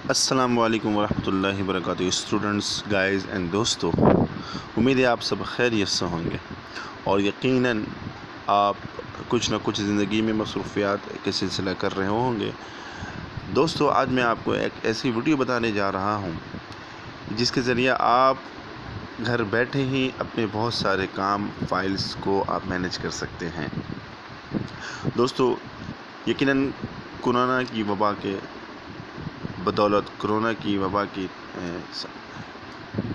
السلام علیکم ورحمۃ اللہ وبرکاتہ اسٹوڈنٹس گائز اینڈ دوستو، امید ہے آپ سب خیریت سے ہوں گے اور یقیناً آپ کچھ نہ کچھ زندگی میں مصروفیات کے سلسلہ کر رہے ہوں گے۔ دوستو، آج میں آپ کو ایک ایسی ویڈیو بتانے جا رہا ہوں جس کے ذریعہ آپ گھر بیٹھے ہی اپنے بہت سارے کام فائلز کو آپ مینیج کر سکتے ہیں۔ دوستو، یقیناً کورونا کی وبا کے بدولت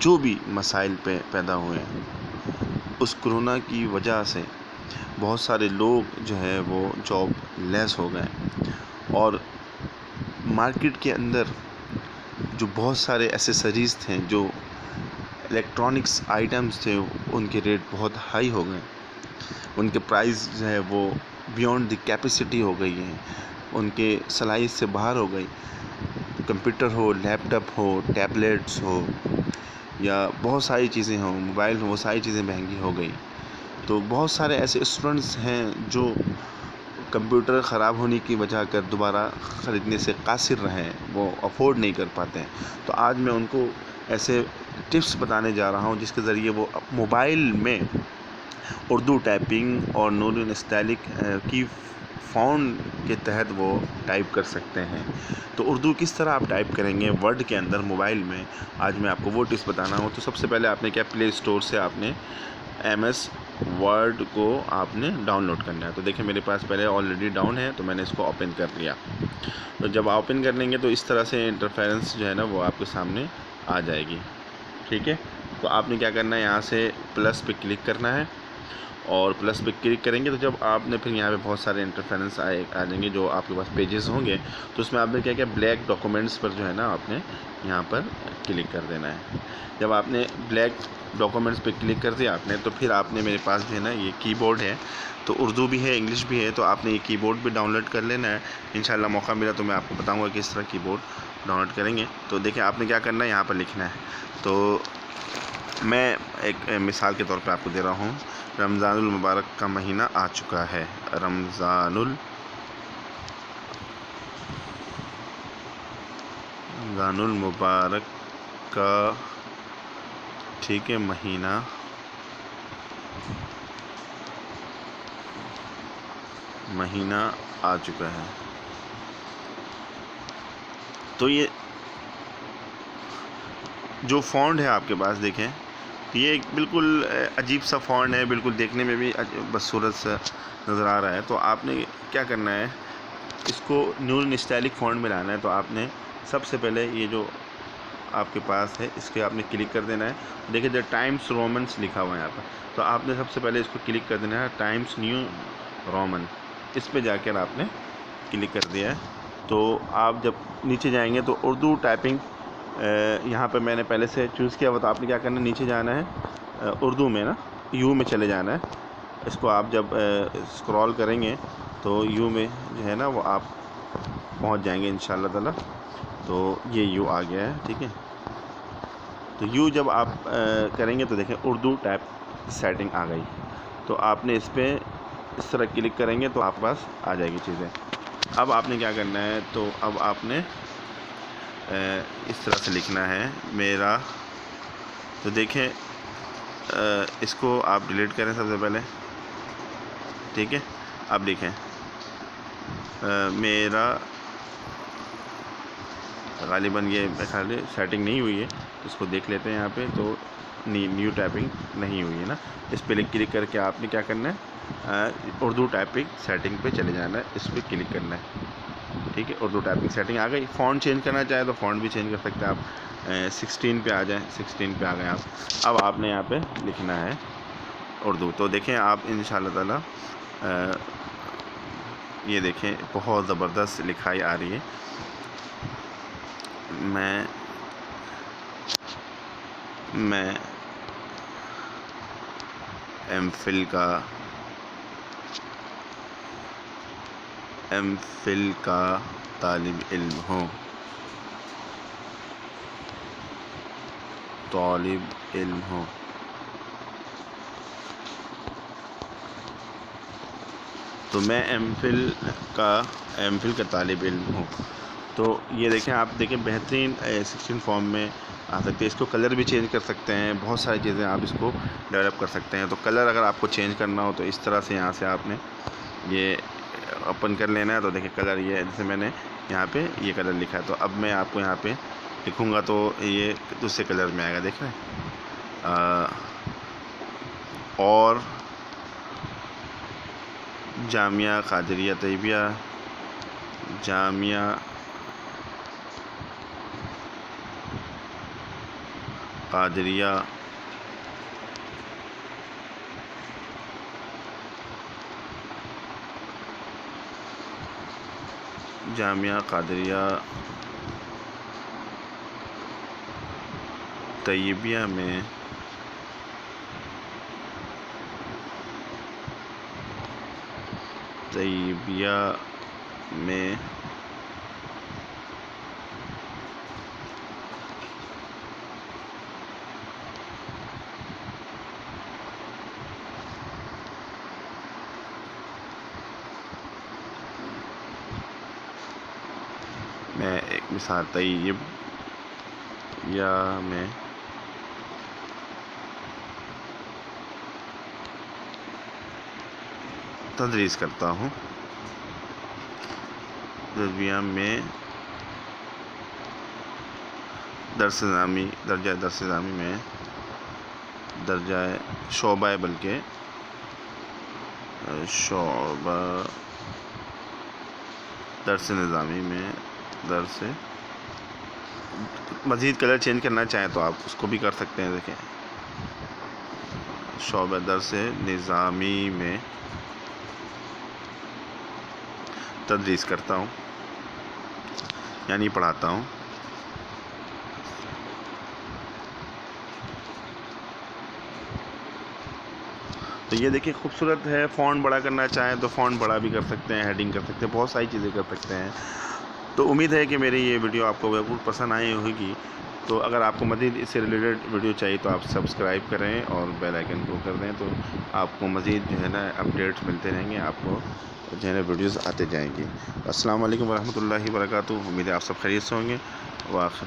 جو بھی مسائل پیدا ہوئے ہیں، اس کرونا کی وجہ سے بہت سارے لوگ جو ہے وہ جاب لیس ہو گئے، اور مارکیٹ کے اندر جو بہت سارے ایسیسریز تھے، جو الیکٹرانکس آئٹمز تھے، ان کے ریٹ بہت ہائی ہو گئے، ان کے پرائز جو ہے وہ بیونڈ دی کیپیسٹی ہو گئی ہیں، ان کے صلاحیت سے باہر ہو گئی۔ کمپیوٹر ہو، لیپ ٹاپ ہو، ٹیبلیٹس ہو، یا بہت ساری چیزیں ہوں، موبائل ہو، وہ ساری چیزیں مہنگی ہو گئی۔ تو بہت سارے ایسے اسٹوڈنٹس ہیں جو کمپیوٹر خراب ہونے کی وجہ کر دوبارہ خریدنے سے قاصر رہے، وہ افورڈ نہیں کر پاتے ہیں۔ تو آج میں ان کو ایسے ٹپس بتانے جا رہا ہوں جس کے ذریعے وہ موبائل میں اردو ٹائپنگ اور نور نستعلیق کی فونٹ کے تحت وہ ٹائپ کر سکتے ہیں۔ تو اردو کس طرح آپ ٹائپ کریں گے ورڈ کے اندر موبائل میں، آج میں آپ کو وہ ٹپس بتانا ہوں۔ تو سب سے پہلے آپ نے کیا، پلے اسٹور سے آپ نے ایم ایس ورڈ کو آپ نے ڈاؤن لوڈ کرنا ہے۔ تو دیکھیں میرے پاس پہلے آلریڈی ڈاؤن ہے، تو میں نے اس کو اوپن کر لیا۔ تو جب اوپن کر لیں گے تو اس طرح سے انٹرفیرنس جو ہے نا وہ آپ کے سامنے آ جائے گی، ٹھیک ہے۔ تو آپ نے کیا کرنا ہے، یہاں سے پلس پہ کلک کرنا ہے، اور پلس پہ کلک کریں گے تو جب آپ نے پھر یہاں پہ بہت سارے انٹرفیرنس آ جائیں گے، جو آپ کے پاس پیجز ہوں گے، تو اس میں آپ نے کیا بلیک ڈاکومنٹس پر جو ہے نا آپ نے یہاں پر کلک کر دینا ہے۔ جب آپ نے بلیک ڈاکومنٹس پہ کلک کر دیا آپ نے، تو پھر آپ نے میرے پاس جو ہے نا یہ کی بورڈ ہے، تو اردو بھی ہے، انگلش بھی ہے، تو آپ نے یہ کی بورڈ بھی ڈاؤن لوڈ کر لینا ہے۔ انشاءاللہ موقع ملا تو میں آپ کو بتاؤں گا کہ اس طرح کی بورڈ ڈاؤن لوڈ کریں گے۔ تو دیکھیں آپ نے کیا کرنا ہے، یہاں پر لکھنا ہے۔ تو میں ایک مثال کے طور پہ آپ کو دے رہا ہوں۔ رمضان المبارک کا مہینہ آ چکا ہے، رمضان المبارک کا، ٹھیک ہے، مہینہ آ چکا ہے۔ تو یہ جو فونٹ ہے آپ کے پاس، دیکھیں یہ ایک بالکل عجیب سا فونٹ ہے، بالکل دیکھنے میں بھی بدصورت سا نظر آ رہا ہے۔ تو آپ نے کیا کرنا ہے، اس کو نور نستعلیق فونٹ میں لانا ہے۔ تو آپ نے سب سے پہلے یہ جو آپ کے پاس ہے اس کے آپ نے کلک کر دینا ہے۔ دیکھیں دا ٹائمس رومنس لکھا ہوا ہے یہاں پر، تو آپ نے سب سے پہلے اس کو کلک کر دینا ہے، ٹائمس نیو رومن، اس پہ جا کر آپ نے کلک کر دیا ہے۔ تو آپ جب نیچے جائیں گے تو اردو ٹائپنگ یہاں پہ میں نے پہلے سے چوز کیا ہوا، تو آپ نے کیا کرنا ہے، نیچے جانا ہے، اردو میں نا یو میں چلے جانا ہے۔ اس کو آپ جب اسکرول کریں گے تو یو میں جو ہے نا وہ آپ پہنچ جائیں گے انشاءاللہ تعالی۔ تو یہ یو آ گیا ہے، ٹھیک ہے۔ تو یو جب آپ کریں گے تو دیکھیں اردو ٹائپ سیٹنگ آ گئی۔ تو آپ نے اس پہ اس طرح کلک کریں گے تو آپ کے پاس آ جائے گی چیزیں۔ اب آپ نے کیا کرنا ہے، تو اب آپ نے اس طرح سے لکھنا ہے میرا، تو دیکھیں اس کو آپ ڈیلیٹ کریں سب سے پہلے، ٹھیک ہے۔ اب دیکھیں میرا، غالباً یہ خیال سیٹنگ نہیں ہوئی ہے، اس کو دیکھ لیتے ہیں یہاں پہ۔ تو نیو ٹائپنگ نہیں ہوئی ہے نا، اس پہ کلک کر کے آپ نے کیا کرنا ہے، اردو ٹائپنگ سیٹنگ پہ چلے جانا ہے، اس پہ کلک کرنا ہے، ٹھیک ہے۔ اردو ٹائپنگ سیٹنگ آ گئی۔ فونٹ چینج کرنا چاہے تو فونٹ بھی چینج کر سکتے ہیں آپ، 16 پہ آ جائیں، 16 پہ آ گئے آپ۔ اب آپ نے یہاں پہ لکھنا ہے اردو۔ تو دیکھیں آپ انشاءاللہ تعالی یہ دیکھیں بہت زبردست لکھائی آ رہی ہے۔ میں ایم فل کا طالب علم ہوں، تو میں ایم فل کا طالب علم ہوں۔ تو یہ دیکھیں آپ دیکھیں بہترین 16 فارم میں آ سکتے ہیں. اس کو کلر بھی چینج کر سکتے ہیں, بہت ساری چیزیں آپ اس کو ڈیولپ کر سکتے ہیں. تو کلر اگر آپ کو چینج کرنا ہو تو اس طرح سے یہاں سے آپ نے یہ اوپن کر لینا ہے. تو دیکھیں کلر یہ جیسے میں نے یہاں پہ یہ کلر لکھا ہے, تو اب میں آپ کو یہاں پہ لکھوں گا تو یہ دوسرے کلر میں آئے گا. دیکھ رہے ہیں, اور جامعہ قادریہ طیبیہ, جامعہ قادریہ طیبیہ میں ایک مثال طیبیہ میں تدریس کرتا ہوں. طیبیہ میں درجہ نظامی میں شعبہ درس نظامی میں مزید کلر چینج کرنا چاہیں تو آپ اس کو بھی کر سکتے ہیں. دیکھیں شعبہ درس نظامی میں تدریس کرتا ہوں, یعنی پڑھاتا ہوں. تو یہ دیکھیں خوبصورت ہے. فونٹ بڑا کرنا چاہیں تو فونٹ بڑا بھی کر سکتے ہیں, ہیڈنگ کر سکتے ہیں, بہت ساری چیزیں کر سکتے ہیں. تو امید ہے کہ میری یہ ویڈیو آپ کو بالکل پسند آئی ہوگی. تو اگر آپ کو مزید اس سے ریلیٹڈ ویڈیو چاہیے تو آپ سبسکرائب کریں اور بیل آئیکن کو کر دیں, تو آپ کو مزید جو ہے نا اپڈیٹس ملتے رہیں گے, آپ کو جو ہے نا ویڈیوز آتے جائیں گی. السلام علیکم ورحمۃ اللہ وبرکاتہ. امید ہے آپ سب خیریت سے ہوں گے. وآخر